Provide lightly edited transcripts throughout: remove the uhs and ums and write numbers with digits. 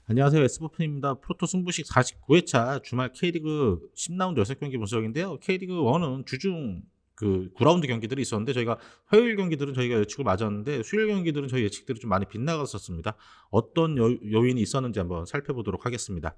안녕하세요. S버픈입니다. 프로토 승부식 49회차 주말 K리그 10라운드 6경기 분석인데요. K리그 1은 주중 9라운드 경기들이 있었는데 저희가 화요일 경기들은 저희가 예측을 맞았는데 수요일 경기들은 저희 예측들이 좀 많이 빗나갔었습니다. 어떤 요인이 있었는지 한번 살펴보도록 하겠습니다.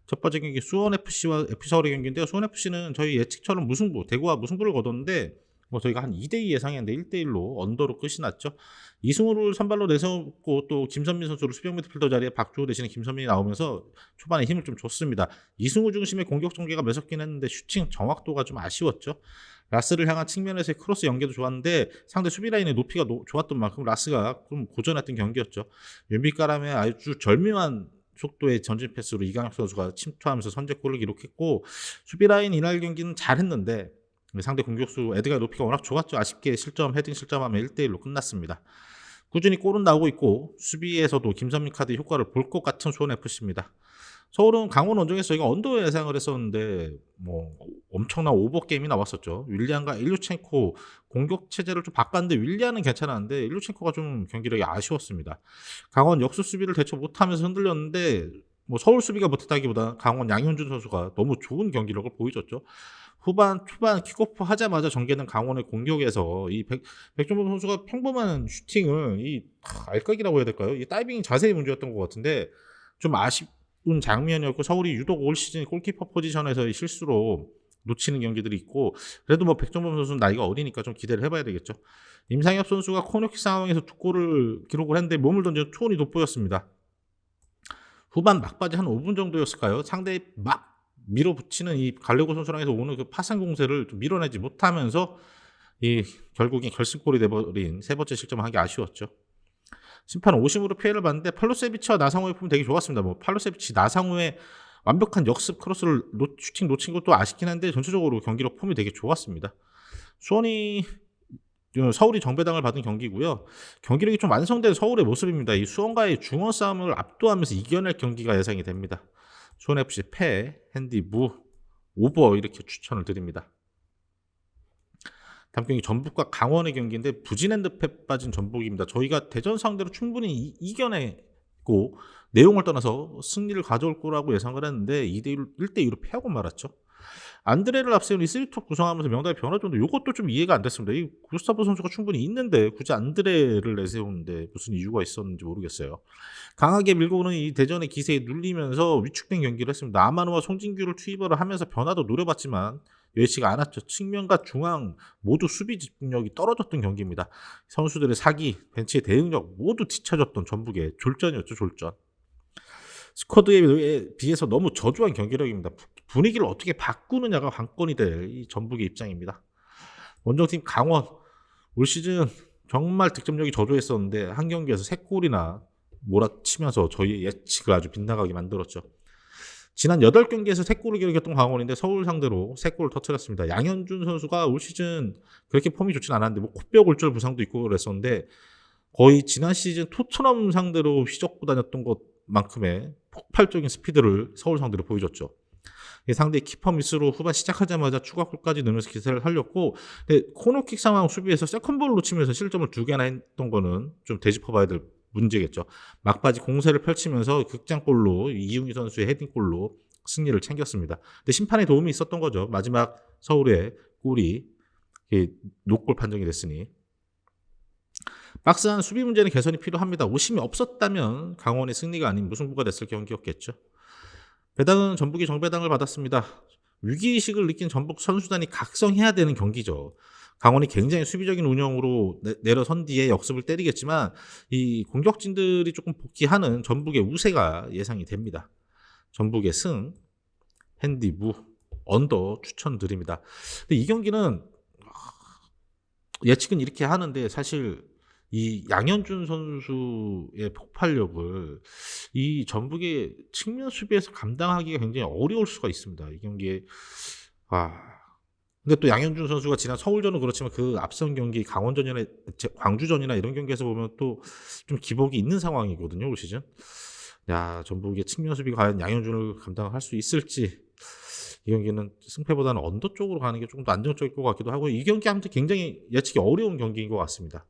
첫 번째 경기 수원FC와 FC서울의 경기인데요. 수원FC는 저희 예측처럼 대구와 무승부를 거뒀는데 저희가 한 2대2 예상했는데 1대1로 언더로 끝이 났죠. 이승우를 선발로 내세웠고 또 김선민 선수를 수비형 미드필더 자리에 박주호 대신에 김선민이 나오면서 초반에 힘을 좀 줬습니다. 이승우 중심의 공격 전개가 매섭긴 했는데 슈팅 정확도가 좀 아쉬웠죠. 라스를 향한 측면에서의 크로스 연계도 좋았는데 상대 수비 라인의 높이가 좋았던 만큼 라스가 좀 고전했던 경기였죠. 윤빛가람의 아주 절묘한 속도의 전진 패스로 이강혁 선수가 침투하면서 선제골을 기록했고 수비 라인 이날 경기는 잘했는데 상대 공격수 에드가의 높이가 워낙 좋았죠. 아쉽게 헤딩 실점하면 1대1로 끝났습니다. 꾸준히 골은 나오고 있고 수비에서도 김선민 카드 효과를 볼 것 같은 수원FC입니다. 서울은 강원 원정에서 저희가 언더 예상을 했었는데 엄청난 오버게임이 나왔었죠. 윌리안과 일류첸코 공격 체제를 좀 바꿨는데 윌리안은 괜찮았는데 일류첸코가 좀 경기력이 아쉬웠습니다. 강원 역수 수비를 대처 못하면서 흔들렸는데 서울 수비가 못했다기보다 강원 양현준 선수가 너무 좋은 경기력을 보여줬죠. 후반 초반 킥오프 하자마자 전개는 강원의 공격에서 백종범 선수가 평범한 슈팅을 알까기라고 해야 될까요? 이 다이빙 자세의 문제였던 것 같은데 좀 아쉬운 장면이었고 서울이 유독 올 시즌 골키퍼 포지션에서 실수로 놓치는 경기들이 있고 그래도 백종범 선수는 나이가 어리니까 좀 기대를 해봐야 되겠죠. 임상엽 선수가 코너킥 상황에서 2골을 기록을 했는데 몸을 던져 투혼이 돋보였습니다. 후반 막바지 한 5분 정도였을까요? 상대에 막 밀어붙이는 이 갈레고 선수랑 해서 오는 그 파상 공세를 좀 밀어내지 못하면서 결국엔 결승골이 돼버린 세 번째 실점을 하기 아쉬웠죠. 심판 오심으로 피해를 봤는데 팔로세비치와 나상호의 폼이 되게 좋았습니다. 팔로세비치 나상호의 완벽한 역습 크로스를 슈팅 놓친 것도 아쉽긴 한데 전체적으로 경기력 폼이 되게 좋았습니다. 서울이 정배당을 받은 경기고요. 경기력이 좀 완성된 서울의 모습입니다. 이 수원과의 중원 싸움을 압도하면서 이겨낼 경기가 예상이 됩니다. 수원FC 패, 핸디 무, 오버 이렇게 추천을 드립니다. 다음 경기 전북과 강원의 경기인데 부진핸드패 빠진 전북입니다. 저희가 대전 상대로 충분히 이겨내고 내용을 떠나서 승리를 가져올 거라고 예상을 했는데 1대2로 패하고 말았죠. 안드레를 앞세운 이 3톱 구성하면서 명단이 변화줬는데 이것도 좀 이해가 안 됐습니다. 이 구스타보 선수가 충분히 있는데 굳이 안드레를 내세우는데 무슨 이유가 있었는지 모르겠어요. 강하게 밀고 오는 이 대전의 기세에 눌리면서 위축된 경기를 했습니다. 아마노와 송진규를 투입을 하면서 변화도 노려봤지만 여의치가 않았죠. 측면과 중앙 모두 수비 집중력이 떨어졌던 경기입니다. 선수들의 사기, 벤치의 대응력 모두 뒤처졌던 전북의 졸전이었죠. 졸전. 스쿼드에 비해서 너무 저조한 경기력입니다. 분위기를 어떻게 바꾸느냐가 관건이 될 이 전북의 입장입니다. 원정팀 강원 올 시즌 정말 득점력이 저조했었는데 한 경기에서 3골이나 몰아치면서 저희의 예측을 아주 빗나가게 만들었죠. 지난 8경기에서 3골을 기록했던 강원인데 서울 상대로 3골을 터뜨렸습니다. 양현준 선수가 올 시즌 그렇게 폼이 좋진 않았는데 코뼈 골절 부상도 있고 그랬었는데 거의 지난 시즌 토트넘 상대로 휘젓고 다녔던 것만큼의 폭발적인 스피드를 서울 상대로 보여줬죠. 상대 키퍼 미스로 후반 시작하자마자 추가골까지 넣으면서 기세를 살렸고 코너킥 상황 수비에서 세컨볼로 치면서 실점을 2개나 했던 거는 좀 되짚어봐야 될 문제겠죠. 막바지 공세를 펼치면서 극장골로 이웅희 선수의 헤딩골로 승리를 챙겼습니다. 근데 심판의 도움이 있었던 거죠. 마지막 서울의 골이 노골 판정이 됐으니 박스한 수비 문제는 개선이 필요합니다. 오심이 없었다면 강원의 승리가 아닌 무승부가 됐을 경기였겠죠. 배당은 전북이 정배당을 받았습니다. 위기의식을 느낀 전북 선수단이 각성해야 되는 경기죠. 강원이 굉장히 수비적인 운영으로 내려선 뒤에 역습을 때리겠지만 이 공격진들이 조금 복귀하는 전북의 우세가 예상이 됩니다. 전북의 승, 핸디 무, 언더 추천드립니다. 근데 이 경기는 예측은 이렇게 하는데 사실 이 양현준 선수의 폭발력을 이 전북의 측면 수비에서 감당하기가 굉장히 어려울 수가 있습니다. 이 경기에 근데 또 양현준 선수가 지난 서울전은 그렇지만 그 앞선 경기 강원전이나 광주전이나 이런 경기에서 보면 또 좀 기복이 있는 상황이거든요. 올 시즌. 전북의 측면 수비가 과연 양현준을 감당할 수 있을지 이 경기는 승패보다는 언더 쪽으로 가는 게 조금 더 안정적일 것 같기도 하고 이 경기 아무튼 굉장히 예측이 어려운 경기인 것 같습니다.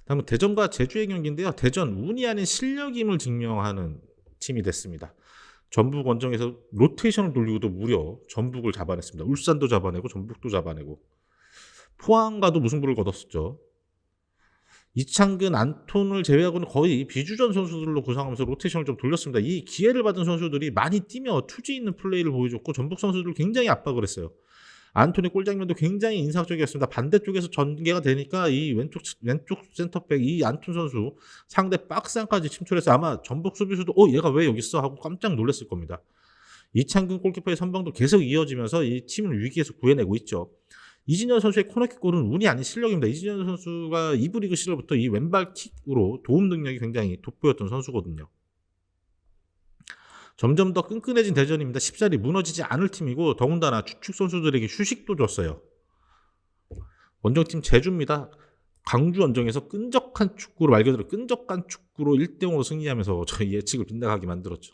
다음은 대전과 제주의 경기인데요. 대전 운이 아닌 실력임을 증명하는 팀이 됐습니다. 전북 원정에서 로테이션을 돌리고도 무려 전북을 잡아냈습니다. 울산도 잡아내고 전북도 잡아내고 포항과도 무승부를 거뒀었죠. 이창근, 안톤을 제외하고는 거의 비주전 선수들로 구성하면서 로테이션을 좀 돌렸습니다. 이 기회를 받은 선수들이 많이 뛰며 투지 있는 플레이를 보여줬고 전북 선수들 굉장히 압박을 했어요. 안톤의 골 장면도 굉장히 인상적이었습니다. 반대쪽에서 전개가 되니까 이 왼쪽 센터백 이 안톤 선수 상대 박스 안까지 침투해서 아마 전북 수비수도 얘가 왜 여기 있어 하고 깜짝 놀랐을 겁니다. 이창근 골키퍼의 선방도 계속 이어지면서 이 팀을 위기에서 구해내고 있죠. 이진현 선수의 코너킥 골은 운이 아닌 실력입니다. 이진현 선수가 2부 리그 시절부터 이 왼발 킥으로 도움 능력이 굉장히 돋보였던 선수거든요. 점점 더 끈끈해진 대전입니다. 쉽사리 무너지지 않을 팀이고 더군다나 주축 선수들에게 휴식도 줬어요. 원정팀 제주입니다. 광주 원정에서 끈적한 축구로 말 그대로 끈적한 축구로 1대0으로 승리하면서 저희 예측을 빗나가게 만들었죠.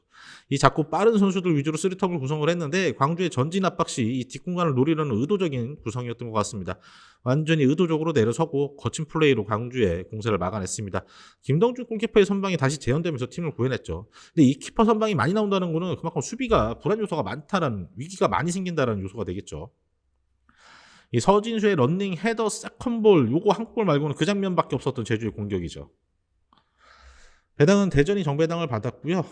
이 자꾸 빠른 선수들 위주로 쓰리톱을 구성을 했는데 광주의 전진 압박 시 이 뒷공간을 노리려는 의도적인 구성이었던 것 같습니다. 완전히 의도적으로 내려서고 거친 플레이로 광주의 공세를 막아냈습니다. 김동준 골키퍼의 선방이 다시 재현되면서 팀을 구해냈죠. 근데 이 키퍼 선방이 많이 나온다는 거는 그만큼 수비가 불안 요소가 많다는 위기가 많이 생긴다는 요소가 되겠죠. 이 서진수의 런닝 헤더 세컨볼 요거 한 골 말고는 그 장면밖에 없었던 제주의 공격이죠. 배당은 대전이 정배당을 받았고요.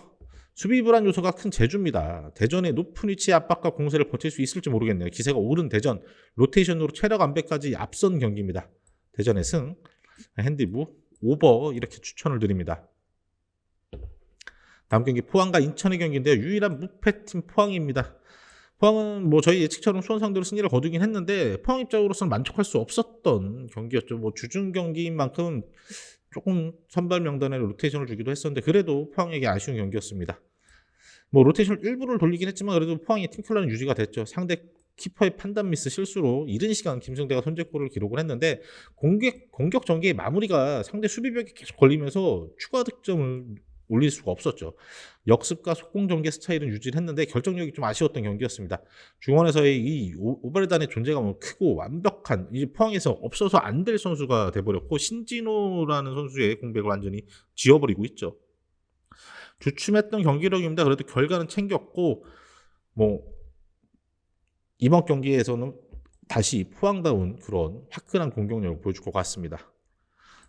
수비 불안 요소가 큰 제주입니다. 대전의 높은 위치의 압박과 공세를 버틸 수 있을지 모르겠네요. 기세가 오른 대전, 로테이션으로 체력 안배까지 앞선 경기입니다. 대전의 승, 핸디부, 오버 이렇게 추천을 드립니다. 다음 경기 포항과 인천의 경기인데요. 유일한 무패팀 포항입니다. 포항은 저희 예측처럼 수원 상대로 승리를 거두긴 했는데 포항 입장으로서는 만족할 수 없었던 경기였죠. 주중 경기인 만큼 조금 선발 명단에 로테이션을 주기도 했었는데 그래도 포항에게 아쉬운 경기였습니다. 로테이션을 일부를 돌리긴 했지만 그래도 포항의 팀클러는 유지가 됐죠. 상대 키퍼의 판단 미스 실수로 이른 시간 김승대가 선제골을 기록을 했는데 공격 전개의 마무리가 상대 수비벽에 계속 걸리면서 추가 득점을 올릴 수가 없었죠. 역습과 속공 전개 스타일은 유지를 했는데 결정력이 좀 아쉬웠던 경기였습니다. 중원에서의 이 오바르단의 존재가 크고 완벽한 이제 포항에서 없어서 안 될 선수가 돼버렸고 신진호라는 선수의 공백을 완전히 지워버리고 있죠. 주춤했던 경기력입니다. 그래도 결과는 챙겼고 이번 경기에서는 다시 포항다운 그런 화끈한 공격력을 보여줄 것 같습니다.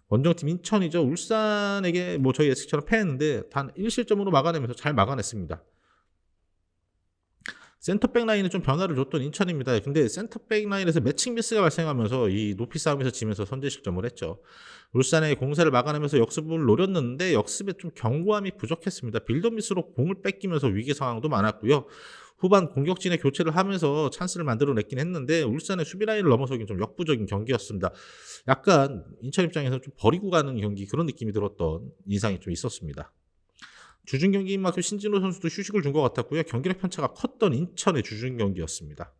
원정팀 인천이죠. 울산에게 저희 예측처럼 패했는데 단 1실점으로 막아내면서 잘 막아냈습니다. 센터백 라인에 좀 변화를 줬던 인천입니다. 근데 센터백 라인에서 매칭 미스가 발생하면서 이 높이 싸움에서 지면서 선제 실점을 했죠. 울산의 공세를 막아내면서 역습을 노렸는데 역습에 좀 견고함이 부족했습니다. 빌드 미스로 공을 뺏기면서 위기 상황도 많았고요. 후반 공격진의 교체를 하면서 찬스를 만들어냈긴 했는데 울산의 수비 라인을 넘어서긴 좀 역부족인 경기였습니다. 약간 인천 입장에서 좀 버리고 가는 경기 그런 느낌이 들었던 인상이 좀 있었습니다. 주중 경기인 만큼 신진호 선수도 휴식을 준 것 같았고요. 경기력 편차가 컸던 인천의 주중 경기였습니다.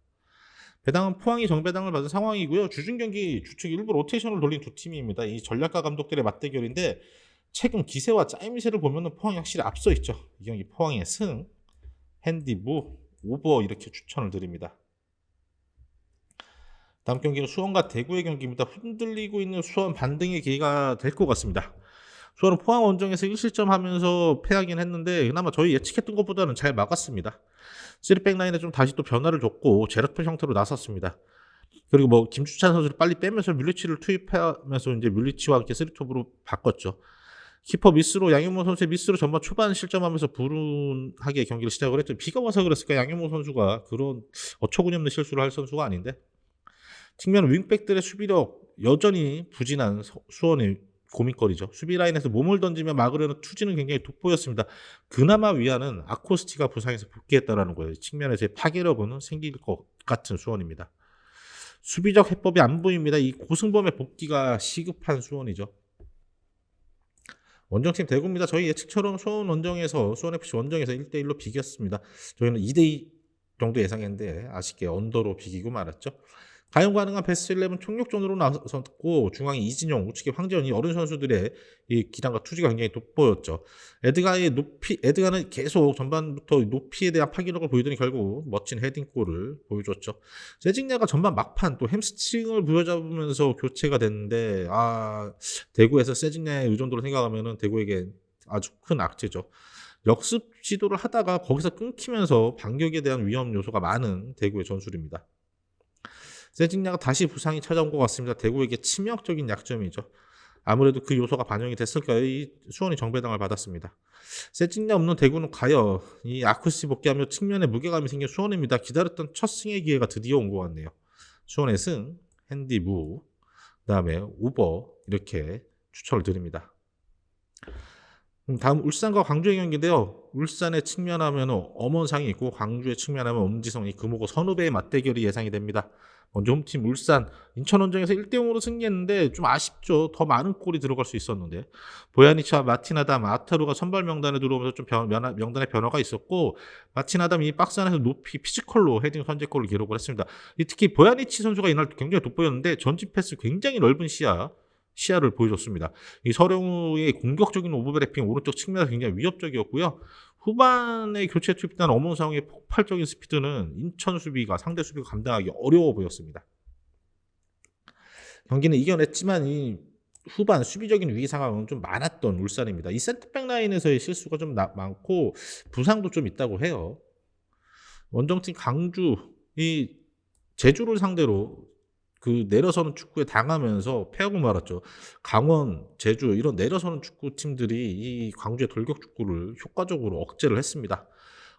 배당은 포항이 정배당을 받은 상황이고요. 주중 경기 주축 일부 로테이션을 돌린 두 팀입니다. 이 전략가 감독들의 맞대결인데 최근 기세와 짜임새를 보면 포항이 확실히 앞서 있죠. 이 경기 포항의 승, 핸디부, 오버 이렇게 추천을 드립니다. 다음 경기는 수원과 대구의 경기입니다. 흔들리고 있는 수원 반등의 기회가 될 것 같습니다. 수원은 포항 원정에서 1실점 하면서 패하긴 했는데 그나마 저희 예측했던 것보다는 잘 막았습니다. 3백 라인에 좀 다시 또 변화를 줬고 제로톱 형태로 나섰습니다. 그리고 김주찬 선수를 빨리 빼면서 뮬리치를 투입하면서 이제 뮬리치와 함께 3톱으로 바꿨죠. 키퍼 미스로 양현모 선수의 미스로 전반 초반 실점하면서 불운하게 경기를 시작을 했죠. 비가 와서 그랬을까? 양현모 선수가 그런 어처구니없는 실수를 할 선수가 아닌데 측면 윙백들의 수비력 여전히 부진한 수원의 고민거리죠. 수비 라인에서 몸을 던지며 막으려는 투지는 굉장히 돋보였습니다. 그나마 위안은 아코스티가 부상해서 복귀했다라는 거예요. 측면에서의 파괴력은 생길 것 같은 수원입니다. 수비적 해법이 안 보입니다. 이 고승범의 복귀가 시급한 수원이죠. 원정팀 대구입니다. 저희 예측처럼 수원FC 원정에서 1대1로 비겼습니다. 저희는 2대2 정도 예상했는데 아쉽게 언더로 비기고 말았죠. 가용 가능한 베스트 11 총력전으로 나섰고 중앙에 이진용, 우측에 황재원 이 어린 선수들의 이 기량과 투지가 굉장히 돋보였죠. 에드가는 계속 전반부터 높이에 대한 파기력을 보이더니 결국 멋진 헤딩골을 보여줬죠. 세징야가 전반 막판 또 햄스트링을 부여잡으면서 교체가 됐는데 대구에서 세징야의 의존도를 생각하면은 대구에게 아주 큰 악재죠. 역습 시도를 하다가 거기서 끊기면서 반격에 대한 위험 요소가 많은 대구의 전술입니다. 세징야가 다시 부상이 찾아온 것 같습니다. 대구에게 치명적인 약점이죠. 아무래도 그 요소가 반영이 됐을까요? 이 수원이 정배당을 받았습니다. 세징야 없는 대구는 과연 이 아쿠스티 복귀하며 측면에 무게감이 생긴 수원입니다. 기다렸던 첫 승의 기회가 드디어 온 것 같네요. 수원의 승, 핸디 무, 그다음에 우버 이렇게 추천을 드립니다. 다음 울산과 광주의 경기인데요. 울산에 측면하면 엄원상이 있고 광주에 측면하면 엄지성이 금호고 선후배의 맞대결이 예상이 됩니다. 먼저 홈팀 울산 인천원정에서 1대0으로 승리했는데 좀 아쉽죠. 더 많은 골이 들어갈 수 있었는데 보야니치와 마틴아담, 아타루가 선발 명단에 들어오면서 좀 명단의 변화가 있었고 마틴아담이 박스 안에서 높이 피지컬로 헤딩 선제골을 기록을 했습니다. 특히 보야니치 선수가 이날 굉장히 돋보였는데 전진 패스 굉장히 넓은 시야를 보여줬습니다. 이 서령우의 공격적인 오버래핑 오른쪽 측면에서 굉장히 위협적이었고요. 후반에 교체 투입된 엄원상의 폭발적인 스피드는 인천 수비가 상대 수비가 감당하기 어려워 보였습니다. 경기는 이겨냈지만 이 후반 수비적인 위기 상황은 좀 많았던 울산입니다. 이 센터백 라인에서의 실수가 좀 많고 부상도 좀 있다고 해요. 원정팀 강주 이 제주를 상대로 그 내려서는 축구에 당하면서 패하고 말았죠. 강원, 제주 이런 내려서는 축구 팀들이 이 광주의 돌격 축구를 효과적으로 억제를 했습니다.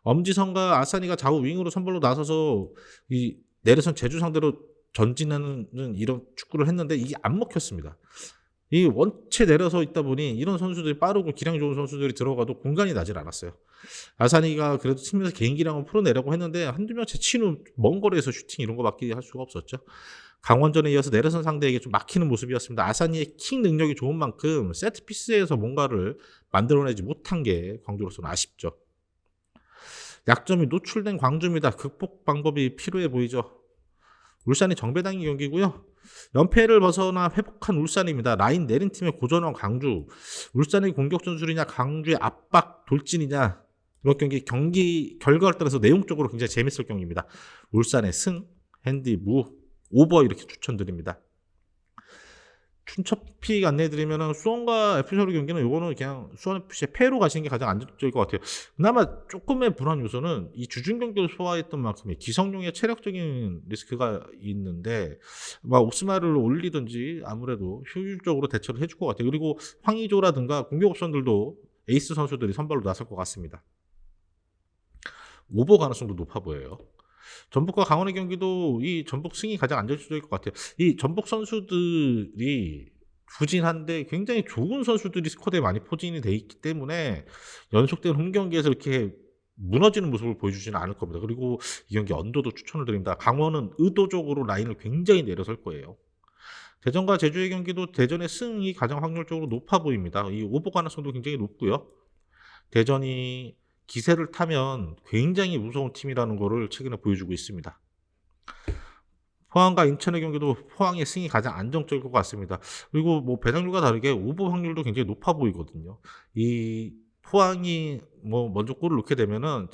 엄지성과 아산이가 좌우 윙으로 선발로 나서서 이 내려선 제주 상대로 전진하는 이런 축구를 했는데 이게 안 먹혔습니다. 이 원체 내려서 있다 보니 이런 선수들이 빠르고 기량 좋은 선수들이 들어가도 공간이 나질 않았어요. 아산이가 그래도 측면에서 개인 기량을 풀어내려고 했는데 한두 명 제치는 먼 거리에서 슈팅 이런 거밖에 할 수가 없었죠. 강원전에 이어서 내려선 상대에게 좀 막히는 모습이었습니다. 아산이의 킥 능력이 좋은 만큼 세트피스에서 뭔가를 만들어내지 못한 게 광주로서는 아쉽죠. 약점이 노출된 광주입니다. 극복 방법이 필요해 보이죠. 울산이 정배당의 경기고요. 연패를 벗어나 회복한 울산입니다. 라인 내린 팀의 고전원 광주. 울산의 공격 전술이냐 광주의 압박 돌진이냐 이번 경기 결과를 따라서 내용적으로 굉장히 재밌을 경기입니다. 울산의 승, 핸디, 무, 오버 이렇게 추천드립니다. 춘첩픽 안내해드리면 수원과 FC서울 경기는 이거는 그냥 수원FC의 패로 가시는 게 가장 안정적일 것 같아요. 그나마 조금의 불안 요소는 이 주중 경기를 소화했던 만큼의 기성용의 체력적인 리스크가 있는데 옥스마를 올리든지 아무래도 효율적으로 대처를 해줄 것 같아요. 그리고 황의조라든가 공격 옵션들도 에이스 선수들이 선발로 나설 것 같습니다. 오버 가능성도 높아 보여요. 전북과 강원의 경기도 이 전북 승이 가장 안정적일 것 같아요. 이 전북 선수들이 부진한데 굉장히 좋은 선수들이 스쿼드에 많이 포진이 돼 있기 때문에 연속된 홈 경기에서 이렇게 무너지는 모습을 보여주지는 않을 겁니다. 그리고 이 경기 언더도 추천을 드립니다. 강원은 의도적으로 라인을 굉장히 내려설 거예요. 대전과 제주의 경기도 대전의 승이 가장 확률적으로 높아 보입니다. 이 오버 가능성도 굉장히 높고요. 대전이 기세를 타면 굉장히 무서운 팀이라는 것을 최근에 보여주고 있습니다. 포항과 인천의 경기도 포항의 승이 가장 안정적일 것 같습니다. 그리고 배당률과 다르게 오버 확률도 굉장히 높아 보이거든요. 이 포항이 먼저 골을 넣게 되면은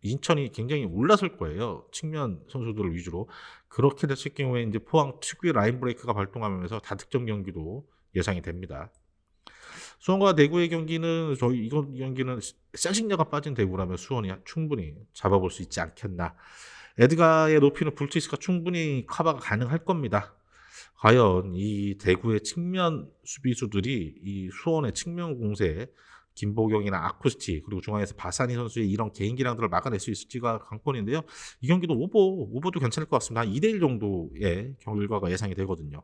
인천이 굉장히 올라설 거예요. 측면 선수들을 위주로. 그렇게 됐을 경우에 이제 포항 특유의 라인 브레이크가 발동하면서 다득점 경기도 예상이 됩니다. 수원과 대구의 경기는 이번 경기는 세징야가 빠진 대구라면 수원이 충분히 잡아볼 수 있지 않겠나. 에드가의 높이는 불투이스가 충분히 커버가 가능할 겁니다. 과연 이 대구의 측면 수비수들이 이 수원의 측면 공세 김보경이나 아쿠스티 그리고 중앙에서 바사니 선수의 이런 개인 기량들을 막아낼 수 있을지가 관건인데요. 이 경기도 오버도 괜찮을 것 같습니다. 한 2대1 정도의 결과가 예상이 되거든요.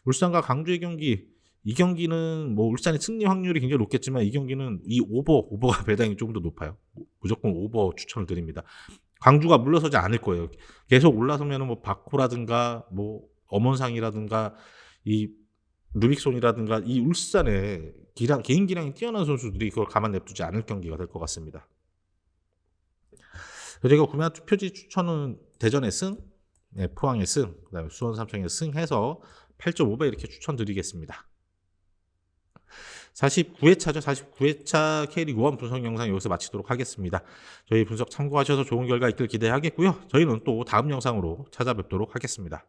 울산과 강주의 경기 이 경기는 울산의 승리 확률이 굉장히 높겠지만 이 경기는 이 오버가 배당이 조금 더 높아요. 무조건 오버 추천을 드립니다. 광주가 물러서지 않을 거예요. 계속 올라서면 박호라든가 엄원상이라든가 이 루빅손이라든가 이 울산의 개인 기량이 뛰어난 선수들이 그걸 가만 냅두지 않을 경기가 될 것 같습니다. 제가 구매한 투표지 추천은 대전의 승, 네, 포항의 승, 그다음에 수원 삼성의 승해서 8.5배 이렇게 추천드리겠습니다. 49회차죠. 49회차 K리그 1 분석 영상 여기서 마치도록 하겠습니다. 저희 분석 참고하셔서 좋은 결과 있길 기대하겠고요. 저희는 또 다음 영상으로 찾아뵙도록 하겠습니다.